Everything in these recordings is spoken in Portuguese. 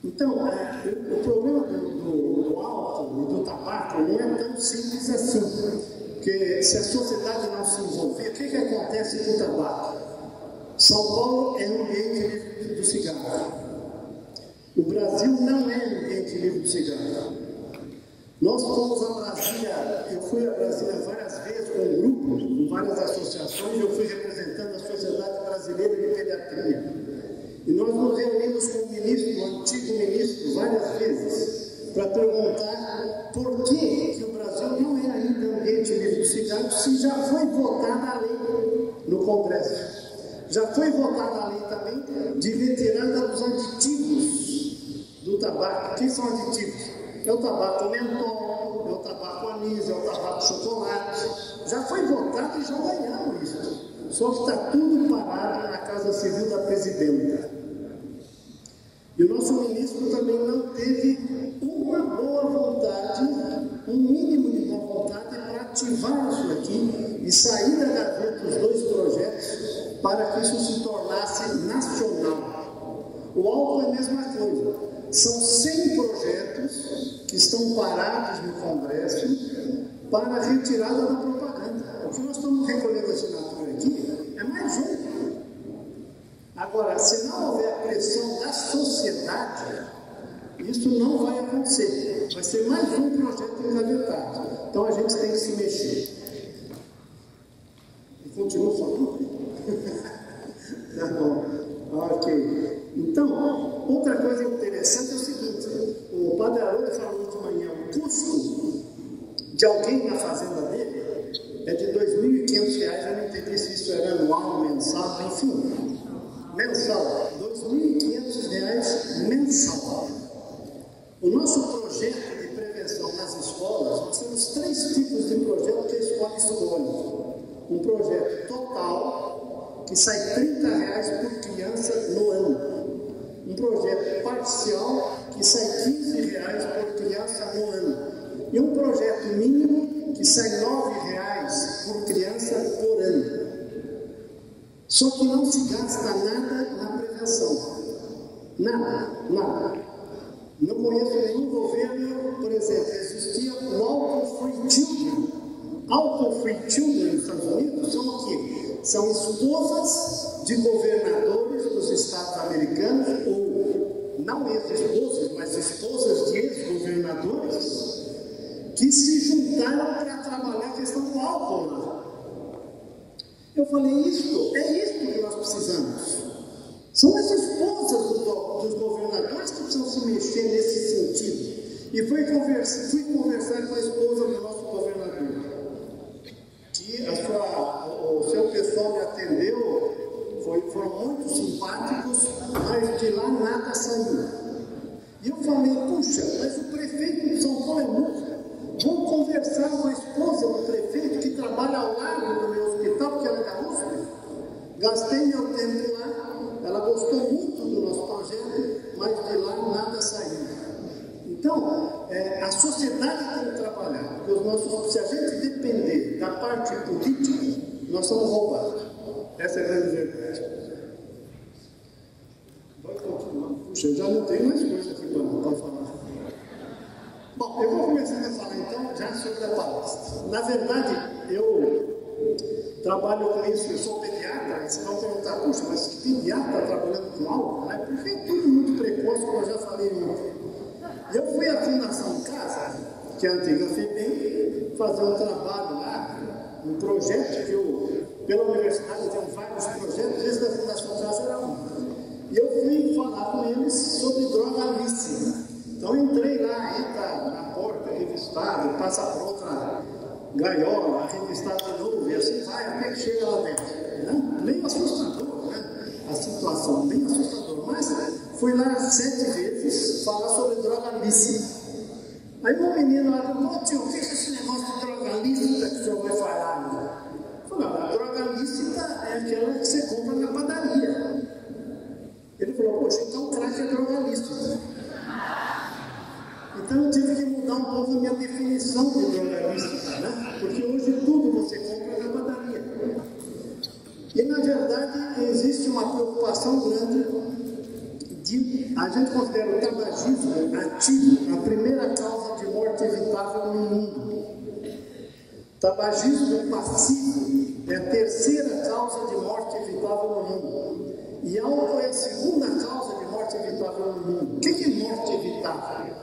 Então, o problema do álcool e do tabaco não é tão simples assim, porque se a sociedade não se envolver, o que acontece com o tabaco? São Paulo é ambiente livre do cigarro. O Brasil não é ambiente livre do cigarro. Nós fomos a Brasília, eu fui a Brasília várias vezes com um grupo, com várias associações, eu fui representando a Sociedade Brasileira de Pediatria. E nós nos reunimos com o ministro, o antigo ministro, várias vezes, para perguntar por que o Brasil não é ainda ambiente livre do cigarro, se já foi votada a lei no Congresso. Já foi votada a lei também de retirada dos aditivos do tabaco. O que são aditivos? É o tabaco mentol, é o tabaco anis, é o tabaco chocolate. Já foi votado e já ganhamos isso. Só que está tudo parado na Casa Civil da Presidenta. E o nosso ministro também não teve uma boa vontade, um mínimo de boa vontade para ativar isso aqui e sair da gaveta os dois projetos para que isso se tornasse nacional. O álcool é a mesma coisa. São 100 projetos que estão parados no Congresso para a retirada da propaganda. O que nós estamos recolhendo assinatura aqui é mais um. Agora, se não houver pressão da sociedade, isso não vai acontecer. Vai ser mais um projeto engavetado. Então a gente tem que se mexer. E continua falando? Tá bom. Ok. Então, outra coisa interessante é o seguinte: o Padre Haroldo falou de manhã, o custo de alguém na fazenda dele é de R$ 2.500, eu não entendi se isso era anual, mensal, enfim. Mensal, R$ 2.500 mensal. O nosso projeto de prevenção nas escolas, nós temos 3 tipos de projeto que a escola escolhe. Um projeto total, que sai R$ 30 por criança no ano. Um projeto parcial, que sai R$ 15 por criança no ano. E um projeto mínimo, que sai R$ 9 por criança por ano. Só que não se gasta nada na prevenção. Nada. Não conheço nenhum governo, por exemplo, existia o Alcohol Free Children. Alcohol Free Children nos Estados Unidos são o quê? São esposas de governadores dos estados americanos, ou não ex-esposas, mas esposas de ex-governadores, que se juntaram para trabalhar a questão do álcool lá. Eu falei, é isso que nós precisamos. São as esposas dos governadores que precisam se mexer nesse sentido. E fui conversar com a esposa do nosso governador, que o seu pessoal me atendeu, foram muito simpáticos, mas de lá nada saiu. E eu falei, puxa, mas o prefeito de São Paulo é muito. Vou conversar com a esposa do prefeito que trabalha ao lado do meu hospital, porque ela é da USP. Gastei meu tempo lá, ela gostou muito do nosso projeto, mas de lá nada saiu. Então, a sociedade tem que trabalhar, porque se a gente depender da parte política, nós somos roubados. Essa é a grande verdade. Vai continuar. Puxa, eu já não tenho mais coisa aqui para falar. Bom, eu vou começar a falar então já sobre a palestra. Na verdade, eu trabalho com isso, eu sou pediatra, e se não perguntar, puxa, mas que pediatra está trabalhando com álcool? Né? Porque é tudo muito precoce, como eu já falei muito. Eu fui à Fundação Casa, que é a antiga FEBEM, fazer um trabalho lá, um projeto que eu, pela universidade, tem vários projetos, esse da Fundação Casa era um. E eu fui falar com eles sobre droga lícita. Então entrei lá, entra na porta, revistado, passa por outra gaiola, revistado de novo, e assim vai até que chega lá dentro. Né? Meio assustador, né? A situação, bem assustadora. Mas fui lá 7 vezes falar sobre droga lícita. Aí uma menina lá falou, tio, o que é esse negócio de droga lícita que o senhor vai falar? Eu falei, a droga lícita é aquela que você compra na padaria. Ele falou, poxa, então crack é droga lícita. Então eu tive que mudar um pouco a minha definição de droga lícita, né? Porque hoje tudo você compra na padaria. E na verdade existe uma preocupação grande de a gente considera o tabagismo ativo a primeira causa de morte evitável no mundo. Tabagismo passivo é a terceira causa de morte evitável no mundo. E álcool é a segunda causa de morte evitável no mundo. O que é morte evitável?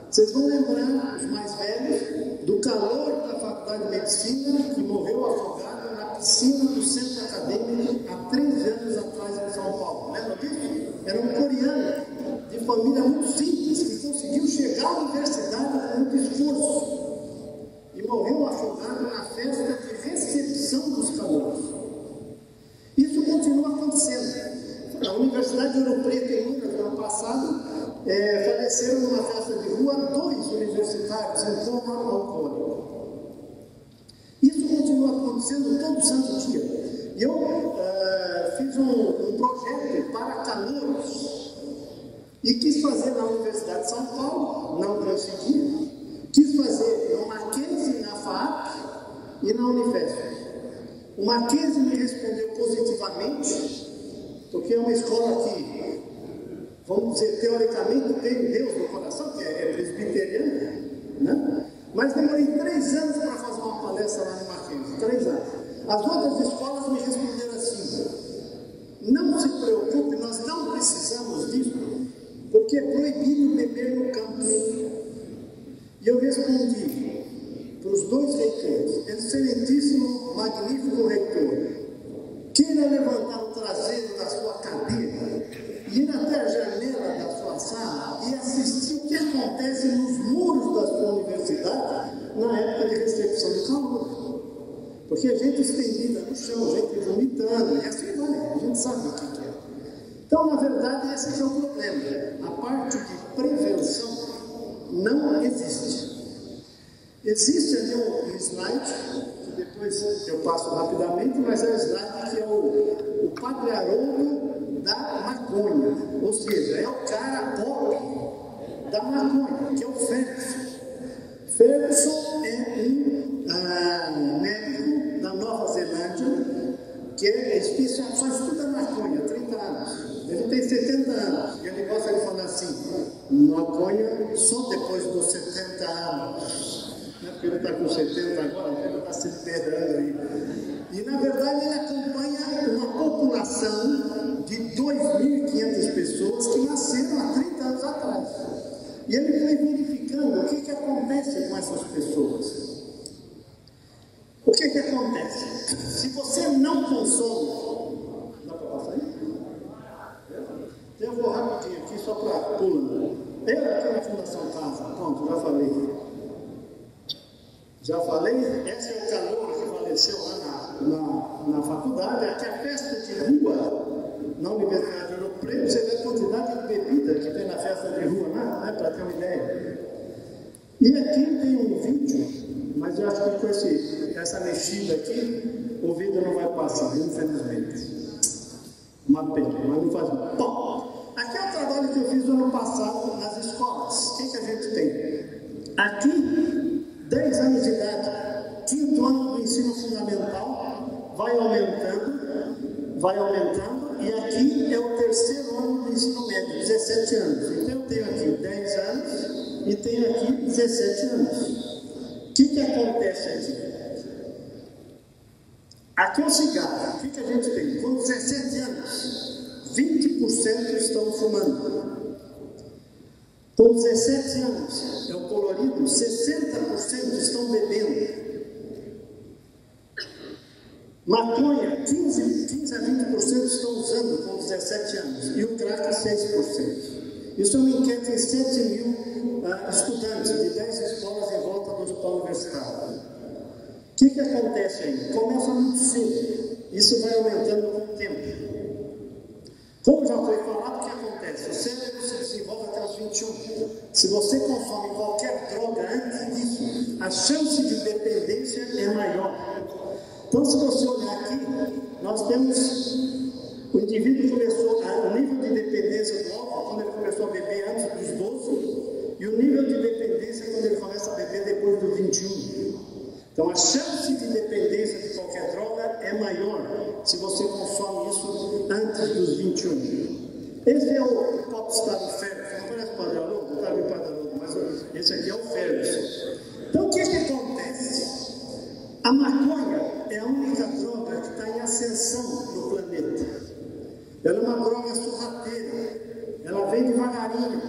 Vocês vão lembrar, os mais velhos, do calor da Faculdade de Medicina, que morreu afogado na piscina do centro acadêmico há 3 anos atrás em São Paulo. Lembra disso? Era um coreano de família muito simples, que conseguiu chegar à universidade com muito esforço. E morreu afogado na festa de recepção dos calouros. Isso continua acontecendo. A Universidade de Ouro Preto, em Minas, no ano passado, faleceram numa festa de rua 2 universitários em coma alcoólico. Isso continua acontecendo todo santo dia. E eu fiz um projeto para calouros e quis fazer na Universidade de São Paulo, não consegui. Quis fazer no Mackenzie, na FAAP e na Unifesp. O Mackenzie me respondeu positivamente, porque é uma escola que, vamos dizer, teoricamente tem Deus no coração, que é presbiteriana, né? Mas demorei 3 anos para fazer uma palestra lá no Mackenzie, 3 anos. As outras escolas me responderam assim: não se preocupe, nós não precisamos disso, porque é proibido beber no campus. E eu respondi para os 2 reitores: excelentíssimo, magnífico reitor, queira levantar o traseiro da sua cadeira e ir até a janela da sua sala e assistir o que acontece nos muros da sua universidade na época de recepção de calor. Porque a gente estendida no chão, gente vomitando, e assim vai, a gente sabe o que é. Então, na verdade, esse é o problema. A parte de prevenção não existe. Existe ali um slide, que depois eu passo rapidamente, mas é o slide que é o Padre Haroldo da maconha, ou seja, é o cara pop da maconha, que é o Ferguson. Ferguson é um médico da Nova Zelândia, que é especialista, só estuda maconha há 30 anos. Ele tem 70 anos, e ele gosta de falar assim: maconha só depois dos 70 anos. Não é porque ele está com 70 agora, ele está se liberando aí. E na verdade ele acompanha uma população de 2.500 pessoas que nasceram há 30 anos atrás. E ele foi verificando o que acontece com essas pessoas. O que acontece? Se você não consome... Dá para passar aí? Eu vou rapidinho aqui só para pular. Eu aqui na Fundação Casa, pronto, já falei. Já falei, esse é o calor que faleceu lá na faculdade. Aqui a festa de rua na Universidade de Ouro Preto. Você vê a quantidade de bebida que tem na festa de rua, né? Para ter uma ideia. E aqui tem um vídeo, mas eu acho que com essa mexida aqui, o vídeo não vai passar, infelizmente. Uma pena, mas não faz mal. Bom, aqui é o trabalho que eu fiz no ano passado nas escolas. O que a gente tem? Aqui, 10 anos de idade, 5º ano do ensino fundamental, vai aumentando, e aqui é o 3º ano do ensino médio, 17 anos. Então eu tenho aqui 10 anos e tenho aqui 17 anos. O que acontece aqui? Aqui é o cigarro. O que a gente tem? Com 17 anos, 20% estão fumando. Com 17 anos, é o colorido, 60% estão bebendo. Maconha, 15 a 20% estão usando com 17 anos. E o crack, 6%. Isso é uma enquete em 7.000 estudantes de 10 escolas em volta do hospital universitário. O que acontece aí? Começa muito cedo. Isso vai aumentando com o tempo. Como já foi falado, o que acontece? O cérebro se desenvolve até os 21. Se você consome qualquer droga antes disso, a chance de dependência é maior. Então, se você olhar aqui, nós temos... O indivíduo começou... O nível de dependência do álcool, quando ele começou a beber antes dos 12, e o nível de dependência quando ele começa a beber depois dos 21. Então, a chance de dependência de qualquer droga é maior se você consome isso antes dos 21. Esse é o popstar do Ferguson. A maconha é a única droga que está em ascensão no planeta. Ela é uma droga sorrateira, ela vem devagarinho.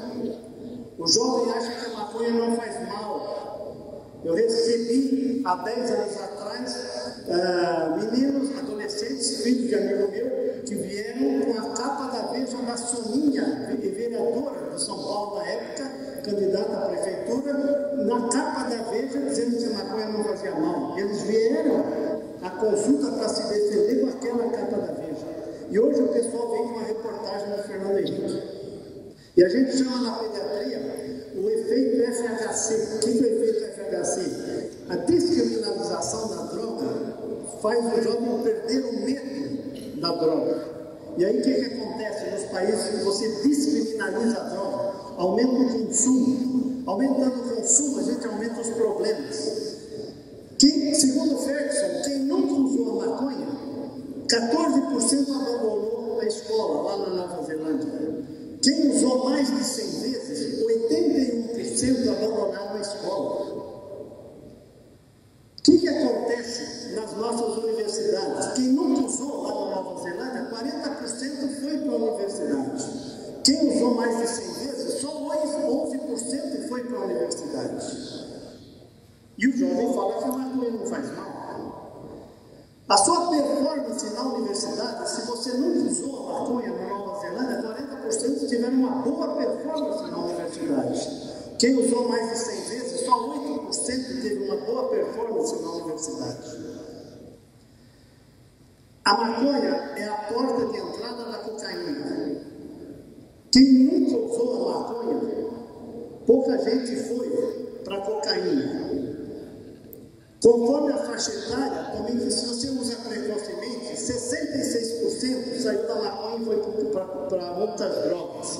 O jovem acha que a maconha não faz mal. Eu recebi há 10 anos atrás meninos, adolescentes, filhos de amigo meu, que vieram com a capa da Veja da Soninha, vereadora de São Paulo na época, candidata à prefeitura, na capa da Veja dizendo que a maconha não fazia mal. Eles vieram à consulta para se defender com aquela capa da Veja. E hoje o pessoal vem com uma reportagem do Fernando Henrique. E a gente chama na pediatria o efeito FHC. O que é o efeito FHC? A descriminalização da droga faz o jovem perder o medo da droga. E aí o que acontece nos países que você descriminaliza a droga? Aumenta o consumo. Aumentando o consumo, a gente aumenta os problemas. Segundo o Ferguson, quem nunca usou a maconha, 14% abandonou a escola lá na Nova Zelândia. Quem usou mais de 100 vezes, 81% abandonaram a escola. O que acontece nas nossas universidades? Quem nunca usou lá na Nova Zelândia, 40% foi para a universidade. Quem usou mais de 100 vezes, só 11% foi para a universidade. E o jovem fala que a maconha não faz mal. A sua performance na universidade, se você não usou a maconha na Nova Zelândia, 40% tiveram uma boa performance na universidade. Quem usou mais de 100 vezes, só 8% teve uma boa performance na universidade. A maconha é a porta de entrada da cocaína. Quem nunca usou a maconha, pouca gente foi para a cocaína. Conforme a faixa etária, também, se você usa precocemente, 66% saiu da maconha e foi para outras drogas.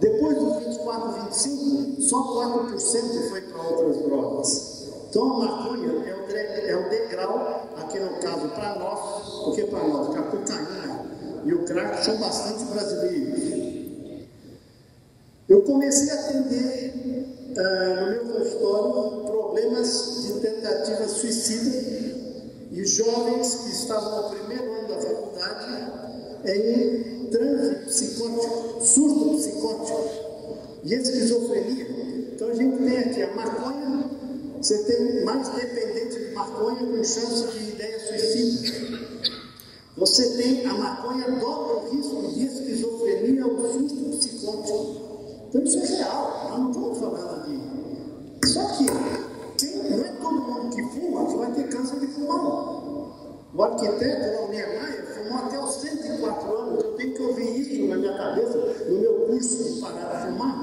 Depois dos 24, 25, só 4% foi para outras drogas. Então a maconha é o degrau, aqui no caso, para nós, porque para nós, que a cocaína e o crack são bastante brasileiros. Eu comecei a atender no meu consultório problemas de tentativa suicida e jovens que estavam no primeiro ano da faculdade em transe psicótico, surto psicótico e esquizofrenia. Então a gente tem aqui a maconha, você tem mais dependente de maconha com chance de ideia suicida. Você tem a maconha dobra o risco de esquizofrenia ou surto psicótico. Então isso é real, nós não estamos falando de... Só que não é todo mundo que fuma que vai ter câncer de pulmão. O arquiteto, o Niemeyer, fumou até os 104 anos. Eu tenho que ouvir isso na minha cabeça, no meu curso de parar de fumar.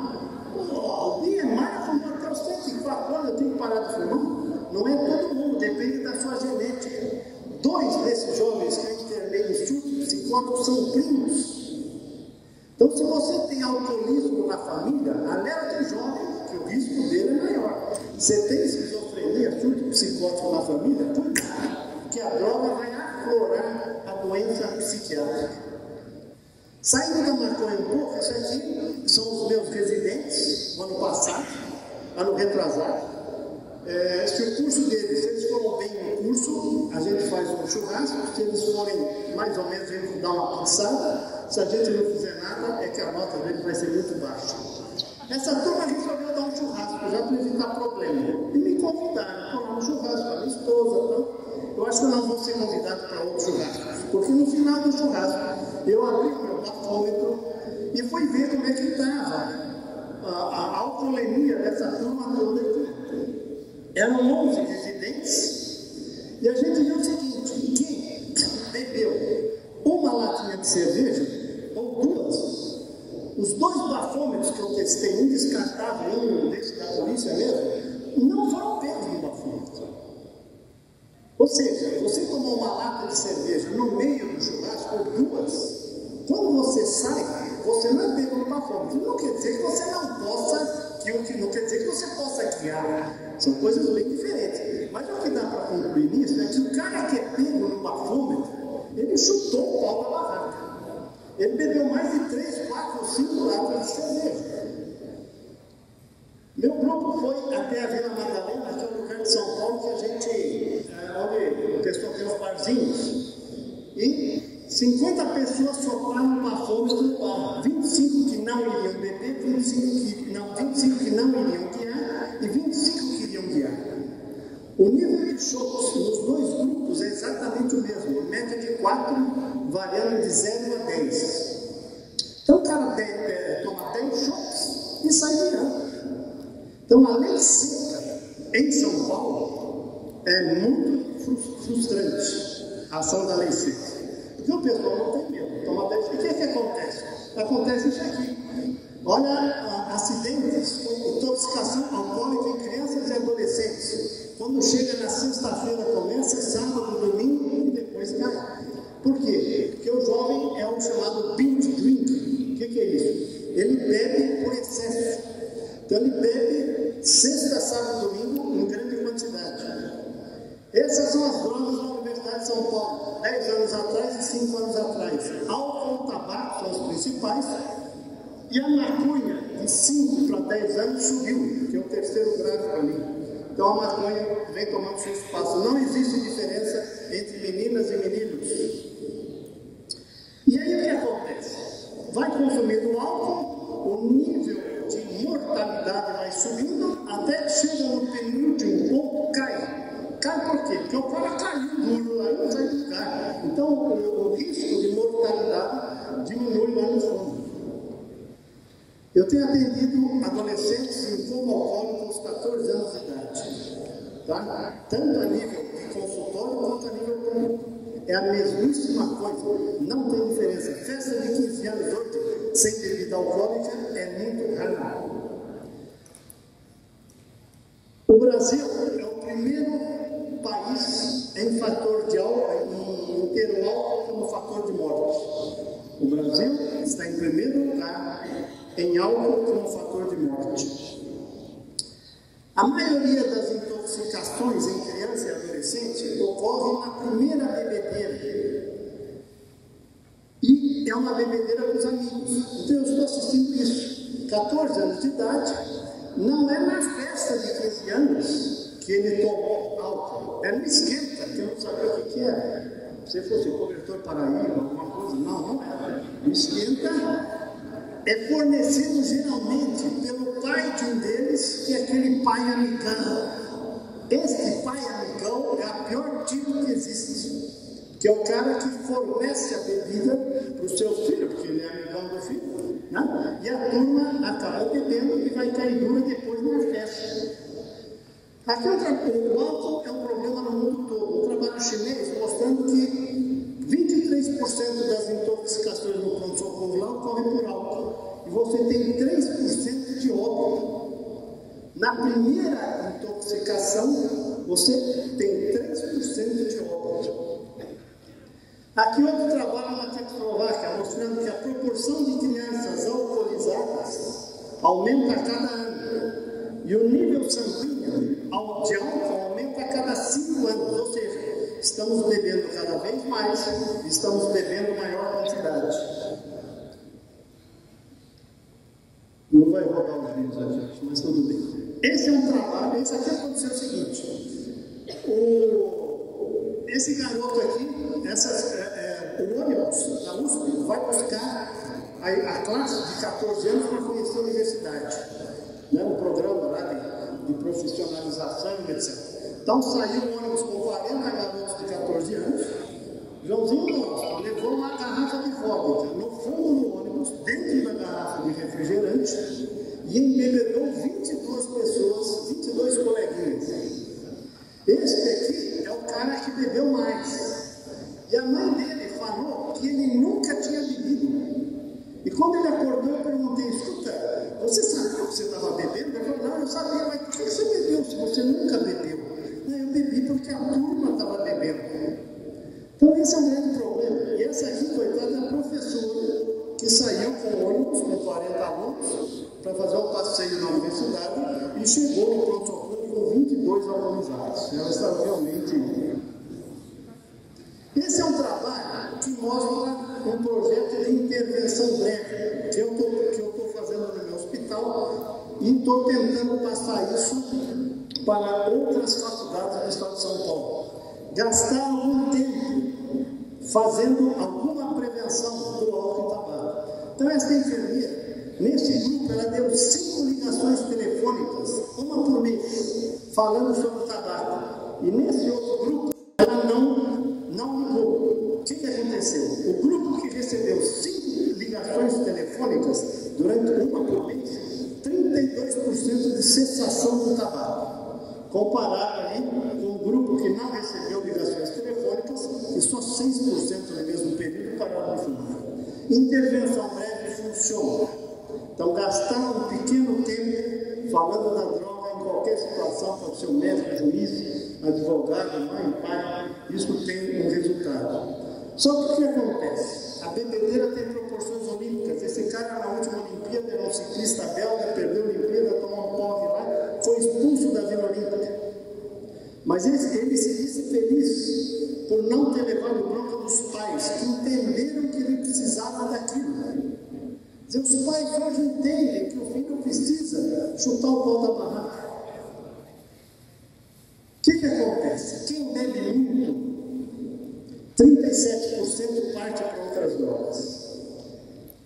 O Niemeyer fumou até os 104 anos, eu tenho que parar de fumar. Não é todo mundo, depende da sua genética. 2 desses jovens que eu internei em surto psicótico são primos. Então, se você tem alcoolismo na família, alerte o jovem, que o risco dele é maior. Você tem esquizofrenia, surto psicótico na família, cuidado, que a droga vai aflorar a doença psiquiátrica. Saindo da maconha um pouco, isso aqui são os meus residentes, no ano passado, ano retrasado. Se o curso deles, se eles foram bem no curso, a gente faz um churrasco. Se eles forem mais ou menos, a gente dá uma pizzada. Se a gente não fizer nada, é que a nota dele vai ser muito baixa. Essa turma resolveu dar um churrasco, já para evitar problema. E me convidaram para um churrasco para minha esposa. Então, eu acho que nós vamos ser convidados para outro churrasco. Porque no final do churrasco, eu abri o meu bafômetro e fui ver como é que estava a alcoolemia dessa turma toda aqui. Eram 11 residentes e a gente viu o seguinte: quem bebeu uma latinha de cerveja ou 2, os 2 bafômetros que eu testei, um descartável e um desse da polícia mesmo, não foram pegos no bafômetro. Ou seja, você tomou uma lata de cerveja no meio do churrasco ou 2, quando você sai, você não é pego no bafômetro. Não quer dizer que você não possa, não quer dizer que você possa guiar. São coisas bem diferentes. Mas o que dá para concluir nisso é que o cara que é pego no bafômetro, ele chutou o pau da barraca. Ele bebeu mais de 3, 4 ou 5 latas de cerveja. Meu grupo foi até a Vila Madalena, que é um lugar de São Paulo que a gente, onde o pessoal tem os barzinhos, e 50 pessoas sopraram o bafômetro no bar, 25 que não iriam beber, 25 que não iriam guiar e 25 que iriam guiar. O nível de choques nos dois grupos é exatamente o mesmo, média de 4, variando de 0 a 10. Então o cara toma 10 choques e sai virando. Então a lei seca em São Paulo é muito frustrante, a ação da lei seca. Porque o pessoal não tem medo, toma 10. E o que é que acontece? Acontece isso aqui. Olha, acidentes com intoxicação alcoólica em crianças e adolescentes. Quando chega na sexta-feira, começa sábado, domingo e depois cai. Por quê? Porque o jovem é o chamado binge drink. O que é isso? Ele bebe por excesso. Então ele bebe sexta, sábado, domingo em grande quantidade. Essas são as drogas da Universidade de São Paulo. 10 anos atrás e 5 anos atrás. Álcool e tabaco são os principais. E a maconha, de 5 para 10 anos, subiu, que é o terceiro gráfico ali. Então a maconha vem tomando seu espaço. Não existe diferença entre meninas e meninos. E aí o que acontece? Vai consumindo álcool, o nível de mortalidade vai subindo, até que chega no penúltimo ponto, cai. Cai por quê? Porque o cara caiu duro lá e não sai do lugar. Então o risco de mortalidade diminui lá no fundo. Eu tenho atendido adolescentes em coma alcoólico aos 14 anos de idade, tá? Tanto a nível de consultório quanto a nível clínico. É a mesmíssima coisa, não tem diferença. Festa de 15 anos hoje, sem bebida alcoólica, é muito raro. O Brasil é o primeiro país em fator de álcool, em ter o álcool como fator de morte. O Brasil está em primeiro lugar em álcool como fator de morte. A maioria das intoxicações em criança e adolescente ocorre na primeira bebedeira. E é uma bebedeira dos amigos. Então eu estou assistindo isso. 14 anos de idade, não é na festa de 15 anos que ele tomou álcool. É no esquenta, que eu não sabia o que era. Se fosse cobertor Paraíba, alguma coisa, não é. O esquenta é fornecido geralmente pelo pai de um deles, que é aquele pai amigão. Esse pai amigão é a pior tipo que existe, que é o cara que fornece a bebida para o seu filho, porque ele é amigão do filho, né? E a turma acaba bebendo e vai cair dura depois na festa. Aqui o álcool é um problema no mundo todo. Um trabalho chinês mostrando que 23% das intoxicações no pronto-socorro lá ocorrem por álcool. E você tem 3% de óbito. Na primeira intoxicação, você tem 3% de óbito. Aqui outro trabalho na Tchecoslováquia, mostrando que a proporção de crianças alcoolizadas aumenta a cada ano. E o nível sanguíneo de álcool aumenta a cada 5 anos. Ou seja, estamos bebendo cada vez mais, estamos bebendo maior quantidade. Não vai rodar os vídeos aqui, mas tudo bem. Esse é um trabalho, esse aqui aconteceu o seguinte. Esse garoto aqui, o ônibus da USP vai buscar a classe de 14 anos para conhecer a universidade. Né? Um programa lá de profissionalização e etc. Então saiu um ônibus com 40 garotos de 14 anos. Joãozinho levou uma garrafa de vodka no fundo do ônibus, dentro da garrafa de refrigerante, e embebedou 22 pessoas, 22 coleguinhas. Este aqui é o cara que bebeu mais. E a mãe dele falou que ele nunca tinha bebido. E quando ele acordou, eu perguntei: escuta, você sabia que você estava bebendo? Ele falou: não, eu sabia, mas por que você bebeu se você nunca bebeu? Não, eu bebi porque a turma estava bebendo. Então esse é um grande problema. E essa aqui, coitada, é a professora que saiu com o ônibus com 40 alunos para fazer um passeio na universidade e chegou no pronto-socorro com 22 alcoolizados. Ela estava realmente... Esse é um trabalho que mostra um projeto de intervenção breve que eu estou fazendo no meu hospital e estou tentando passar isso para outras faculdades do estado de São Paulo. Gastar algum tempo fazendo alguma prevenção do álcool e tabaco. Então, essa enfermeira, nesse grupo, ela deu 5 ligações telefônicas, uma por mês, falando sobre o tabaco. E nesse outro grupo, ela não ligou. O que aconteceu? O grupo que recebeu 5 ligações telefônicas durante uma por mês, 32% de cessação do tabaco. Comparado aí com o grupo que não recebeu ligações telefônicas, e só 6% no mesmo período pararam de fumar. Intervenção breve funciona. Então, gastar um pequeno tempo falando da droga em qualquer situação, pode ser o médico, juiz, advogado, mãe, pai, isso tem um resultado. Só que o que acontece? A bebedeira tem proporções olímpicas. Esse cara na última Olimpíada era um ciclista belga, perdeu a Olimpíada, tomou um porre lá, foi expulso da Vila Olímpica. Mas ele se disse feliz por não ter levado bronca dos pais, que entenderam que ele precisava daquilo. Os pais hoje entendem que o filho precisa chutar o pau da barraca. O que acontece? Quem bebe muito, 37% parte para outras drogas.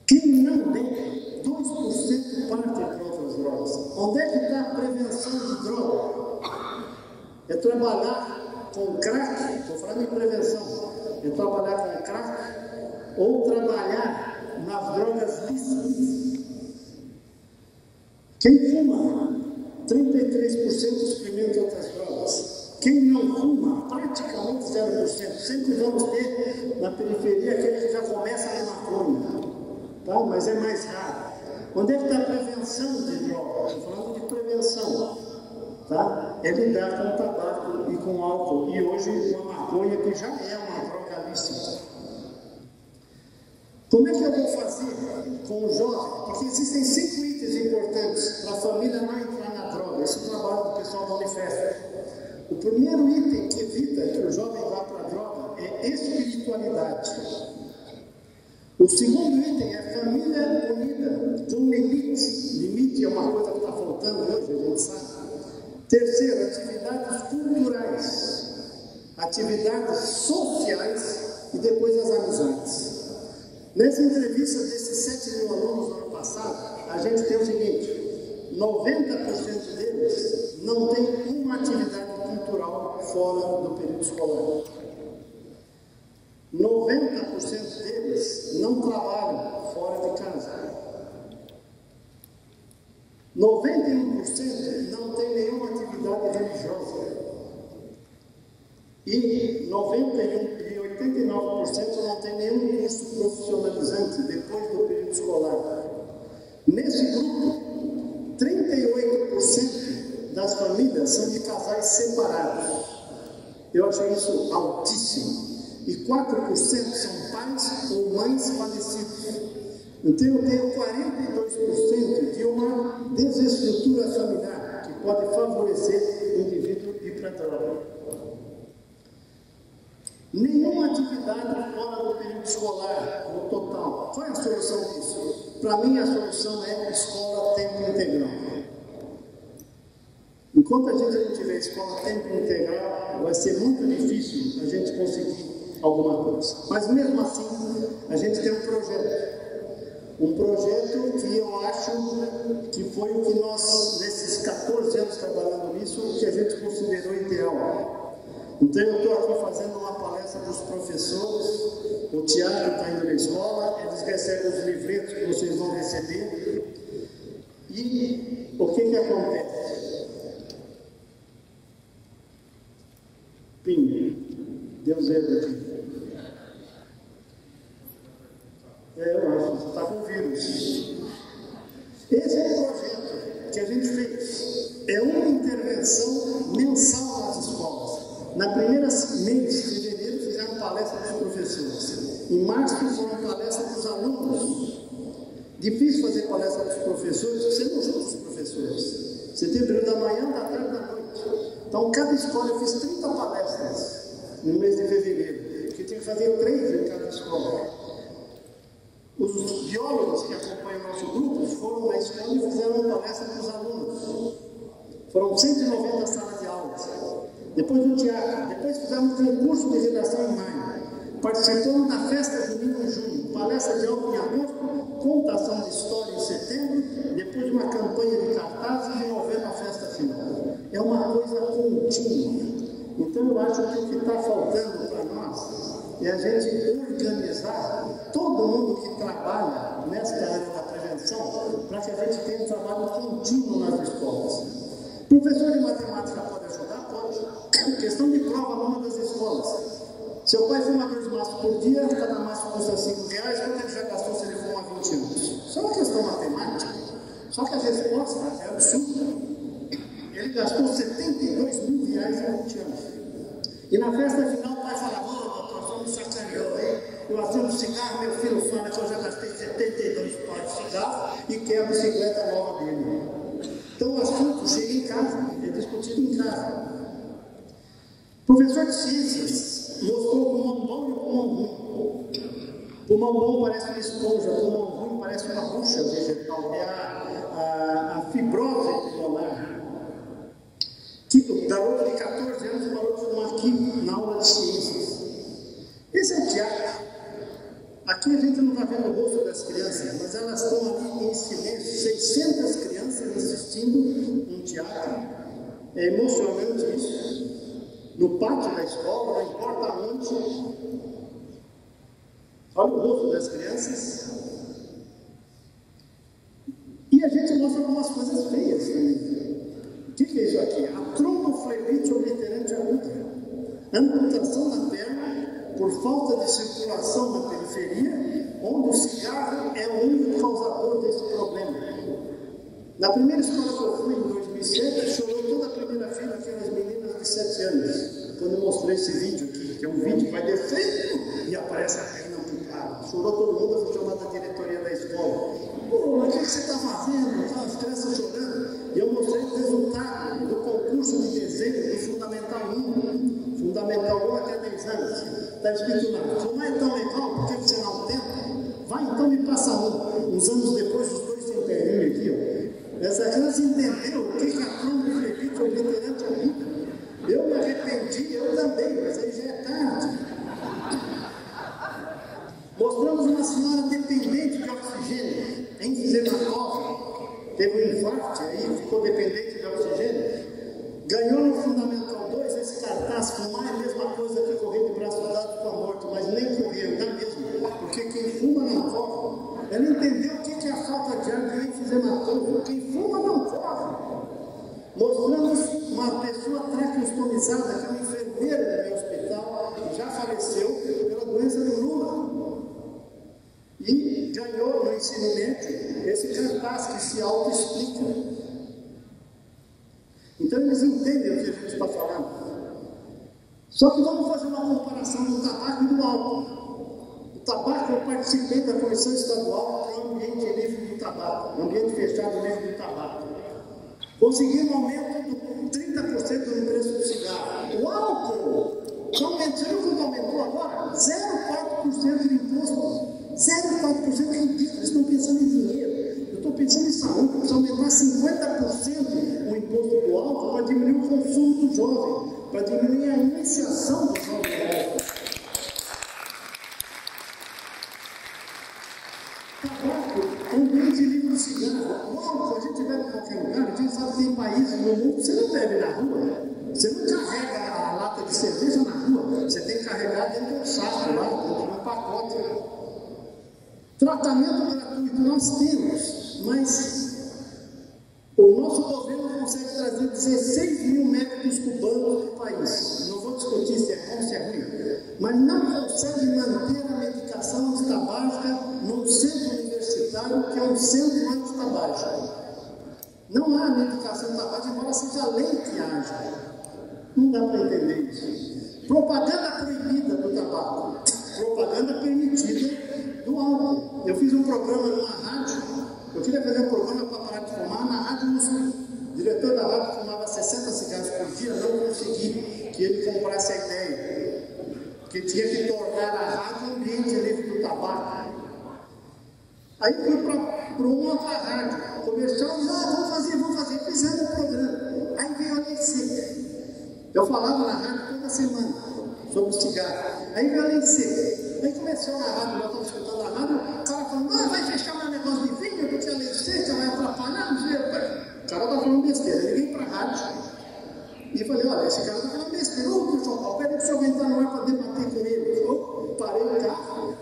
Quem não bebe, 2% parte para outras drogas. Onde é que está a prevenção de droga? É trabalhar com crack, estou falando em prevenção, é trabalhar com crack ou trabalhar nas drogas lícitas. Quem fuma, 33% experimenta outras drogas. Quem não fuma, praticamente 0%. Sempre vamos ter na periferia aquele que já começa na maconha, tá? Mas é mais raro. Onde é que está a prevenção de drogas? Estou falando de prevenção. Tá? É lidar com o tabaco e com o álcool, e hoje com a maconha, que já é uma droga lícita. Como é que eu vou fazer com o jovem? Porque existem 5 itens importantes para a família não entrar na droga. Esse é o trabalho do pessoal da Unifesp. O primeiro item que evita que o jovem vá para a droga é espiritualidade. O segundo item é família unida, com limites. Limite é uma coisa que está faltando hoje, a gente sabe. Terceiro, atividades culturais, atividades sociais e depois as amizades. Nessa entrevista desses 7 mil alunos no ano passado, a gente tem o seguinte: 90% deles não tem uma atividade cultural fora do período escolar. 90% deles não trabalham fora de casa. 91% não tem nenhuma atividade religiosa. E 89% não tem nenhum curso profissionalizante depois do período escolar. Nesse grupo, 38% das famílias são de casais separados. Eu achei isso altíssimo. E 4% são pais ou mães falecidos. Então eu tenho 42% de uma desestrutura familiar que pode favorecer o indivíduo ir para a droga. Nenhuma atividade fora do período escolar, no total. Qual é a solução disso? Para mim a solução é escola tempo integral. Enquanto a gente não tiver escola tempo integral, vai ser muito difícil a gente conseguir alguma coisa. Mas mesmo assim, a gente tem um projeto. Um projeto que eu acho que foi o que nós, nesses 14 anos trabalhando nisso, o que a gente considerou ideal. Então eu estou aqui fazendo uma palestra para os professores, o Tiago está indo na escola, eles recebem os livretos que vocês vão receber. E o que acontece? Pinho, Deus é aqui. Eu acho que está com vírus. Esse é o projeto que a gente fez. É uma intervenção mensal nas escolas. Na primeira mês de fevereiro fizeram palestra para os professores. Em março foram palestra para os alunos. Difícil fazer palestra para os professores, porque você não junta os professores. Você tem período da manhã, da tarde, da noite. Então, cada escola eu fiz 30 palestras no mês de fevereiro, porque tinha que fazer 3 em cada escola. Os biólogos que acompanham o nosso grupo foram na escola e fizeram uma palestra para os alunos. Foram 190 salas de aulas. Depois do teatro, depois fizemos um concurso de redação em maio. Participamos da festa junina em junho, palestra de aula em agosto, contação de história em setembro, depois de uma campanha de cartazes e em novembro a festa final. É uma coisa contínua. Então eu acho que o que está faltando para nós é a gente organizar todo mundo que trabalha nesta área da prevenção para que a gente tenha um trabalho contínuo nas escolas. Professor de matemática pode ajudar? Pode. Questão de prova numa das escolas. Seu pai fuma 2 maços por dia, cada maço custa R$5, quanto ele já gastou se ele fuma 20 anos? Só uma questão matemática. Só que a resposta é absurda. Ele gastou R$72 mil em 20 anos. E na festa final o pai fala: ô doutor, só me sacaneou, hein? Eu acendo cigarro, meu filho fala que eu já gastei 72 pau de cigarro e quero a bicicleta nova dele. Então o assunto chega em casa, é discutido em casa. Professor de ciências mostrou o pulmão bom e o pulmão ruim. O pulmão bom parece uma esponja, o pulmão ruim parece uma bucha vegetal, é a fibrose pulmonar. O garoto de 14 anos falou de fumar aqui na aula de ciências. Esse é o teatro. Aqui a gente não está vendo o rosto das crianças, mas elas estão ali em silêncio. 600 crianças assistindo um teatro. É emocionante isso. No pátio da escola, não importa onde. Olha o rosto das crianças. E a gente mostra algumas coisas feias também. O que é isso aqui? A tromboflebite obliterante aguda. Amputação da perna por falta de circulação na periferia, onde o cigarro é o único causador desse problema. Na primeira escola que eu fui, em 2007, chorou toda a primeira fila aquelas meninas de 7 anos. Quando eu mostrei esse vídeo aqui, que é um vídeo que vai descendo e aparece a perna amputada. Chorou todo mundo, eu fui chamar da diretoria da escola. Pô, mas o que você está fazendo? As crianças chorando. E eu mostrei o resultado do concurso de desenho do Fundamental 1. Fundamental 1 até 10 anos. Está escrito lá: se não é tão legal, por que você não tenta? Vai então me passa um. Uns anos depois, os dois têm perninho aqui, ó. Essa criança entendeu o que a tromboflebite obliterante aguda. Eu me arrependi, eu também, mas aí já é tarde. Mostramos uma senhora dependente de oxigênio, enfisematose, teve um infarto aí, ficou dependente de oxigênio. Ganhou no Fundamental 2 esse cartaz: fumar é a mesma coisa que correr de braço dado com a morte, mas nem correr, não é mesmo? Porque quem fuma não corre. Ela entendeu o que é a falta de ar de enfisematose. Quem fuma não corre. Mostramos uma pessoa traqueostomizada, que é uma enfermeira do meu hospital, que já faleceu pela doença do Lula. E ganhou no ensino médio esse cartaz que se auto-explica. Então eles entendem o que a gente está falando. Só que vamos fazer uma comparação do tabaco e do álcool. O tabaco, eu participei da Comissão Estadual para o Ambiente Livre do Tabaco, Ambiente Fechado Livre do Tabaco. Conseguimos um aumento de 30% no preço do cigarro. O álcool, quanto aumentou agora? 0,4% de imposto. 0,4% é ridículo. Eles estão pensando em dinheiro. Eu estou pensando em saúde. Precisa aumentar 50% o imposto do álcool para diminuir o consumo do jovem, para diminuir a iniciação do jovem. Tabaco, ambiente livre do cigarro. O álcool, a gente bebe em qualquer lugar. A gente sabe que tem países no mundo que você não bebe na rua. Você não carrega a lata de cerveja na rua. Você tem que carregar dentro de um saco lá, dentro de um pacote. Tratamento gratuito nós temos, mas o nosso governo consegue trazer 16 mil médicos cubanos no país. Não vou discutir se é bom, se é ruim, mas não consegue manter a medicação antitabágica num centro universitário, que é um centro antitabágico. Não há medicação antitabágica, embora seja a lei que haja. Não dá para entender isso. Propaganda proibida do tabaco, propaganda permitida do álcool. Eu fiz um programa numa rádio, eu queria fazer um programa para parar de fumar. Na rádio, o diretor da rádio fumava 60 cigarros por dia, não consegui que ele comprasse a ideia, que tinha que tornar a rádio um ambiente livre do tabaco. Aí fui para uma outra rádio, comercial, vamos fazer, fizemos o programa. Aí veio a lei seca. Eu falava na rádio toda semana sobre o cigarro. Aí veio a lei seca. Aí começou na rádio, nós estamos escutando a rádio, o cara falando, não, vai fechar meu negócio de vinho, porque a lei seca vai atrapalhar, não sei o que. O cara está falando besteira. Eu liguei para a rádio e falei, olha, esse cara está falando besteira. Ô, João Paulo, peraí que o senhor vai entrar no ar para debater com ele. Eu parei o carro.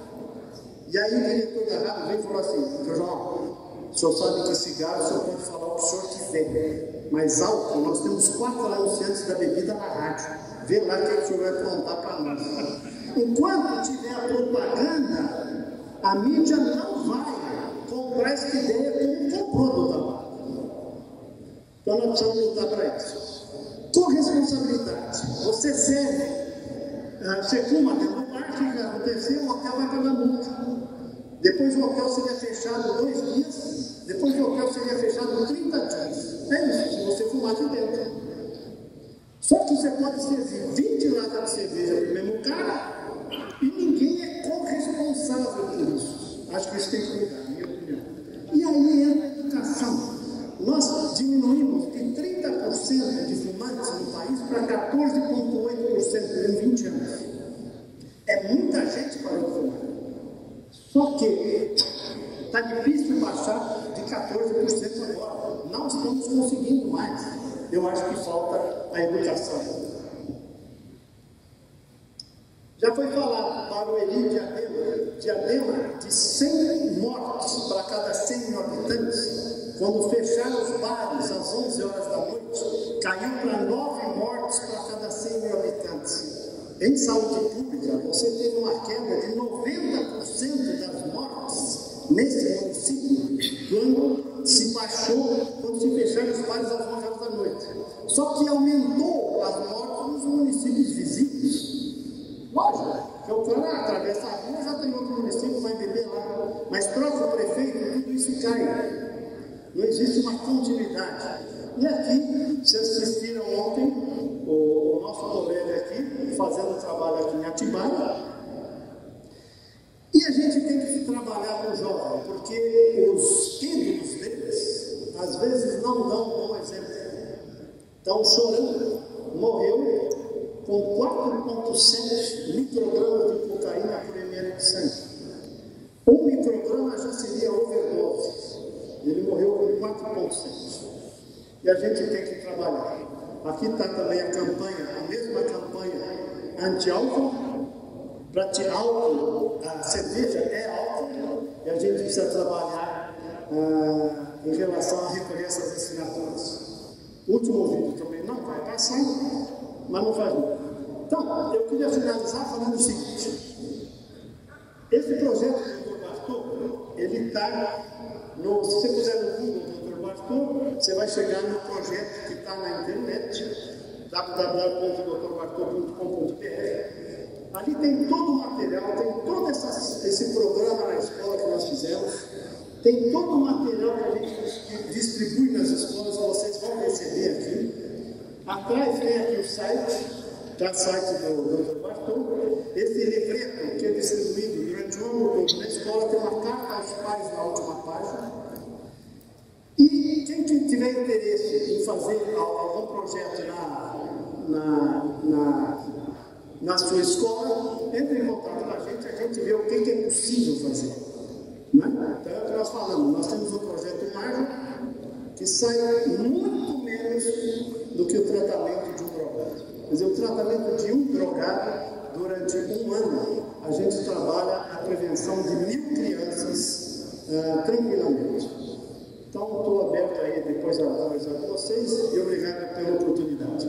E aí o diretor da rádio veio e falou assim, João, o senhor sabe que cigarro o senhor pode falar o que o senhor quiser, mas álcool, nós temos 4 anunciantes da bebida na rádio. Vê lá o que o senhor vai contar para nós. Enquanto tiver a propaganda, a mídia não vai comprar essa ideia como comprou do tabaco. Então nós precisamos lutar para isso. Com responsabilidade. Você serve, você fuma dentro do bar, o que vai acontecer? O hotel vai pagar multa. Depois o hotel seria fechado 2 dias, depois o hotel seria fechado 30 dias. É isso, se você fumar de dentro. Só que você pode servir 20 latas de cerveja para o mesmo cara e ninguém é corresponsável por isso. Acho que isso tem que mudar, na minha opinião. E aí entra a educação. Nós diminuímos de 30% de fumantes no país para 14,8% em 20 anos. É muita gente parando de fumar. Só que está difícil baixar de 14% agora. Não estamos conseguindo mais. Eu acho que falta a educação. Já foi falado para o Eli Diadema de 100 mortes para cada 100 mil habitantes. Quando fecharam os bares às 11 horas da noite, caiu para 9 mortes para cada 100 mil habitantes. Em saúde pública, você teve uma queda de 90% das mortes nesse município, quando se fecharam os bares às 11 horas da noite. Só que aumentou as mortes nos municípios vizinhos. Lógico, que o cara atravessa a rua, já tem outro município, vai beber lá. Mas troca o prefeito, tudo isso cai. Não existe uma continuidade. E aqui, vocês assistiram ontem o nosso colega aqui, fazendo trabalho aqui em Atibaia. E a gente tem que trabalhar com o jovem, porque os ídolos deles, às vezes, não dão um bom exemplo. Então, o Chorão morreu com 4,7 microgramas de cocaína por ml de sangue. 1 micrograma já seria overdose. Ele morreu com 4,7. E a gente tem que trabalhar. Aqui está também a mesma campanha anti-álcool. Para tirar álcool, a cerveja é álcool, e a gente precisa trabalhar em relação a recolher essas assinaturas. O último vídeo também não vai passar, mas não faz nada. Então, eu queria finalizar falando o seguinte. Esse projeto do Dr. Bartô, ele está se você puser no Google Dr. Bartô, você vai chegar no projeto que está na internet, www.drbartô.com.br. Ali tem todo o material, tem todo esse programa na escola que nós fizemos, tem todo o material que a gente distribui nas escolas, vocês vão receber aqui. Atrás tem aqui o site, o site do Dr. Bartô. Esse livreto que é distribuído durante o ano todo na escola tem uma carta aos pais na última página. E quem tiver interesse em fazer algum projeto na sua escola, entre em contato com a gente vê o que é possível fazer. Não é? Então é o que nós falamos, nós temos um projeto Margem que sai muito menos do que o tratamento de um drogado. Quer dizer, o tratamento de um drogado, durante um ano, a gente trabalha a prevenção de 1.000 crianças tranquilamente. Então, estou aberto aí depois a conversar com vocês e obrigado pela oportunidade.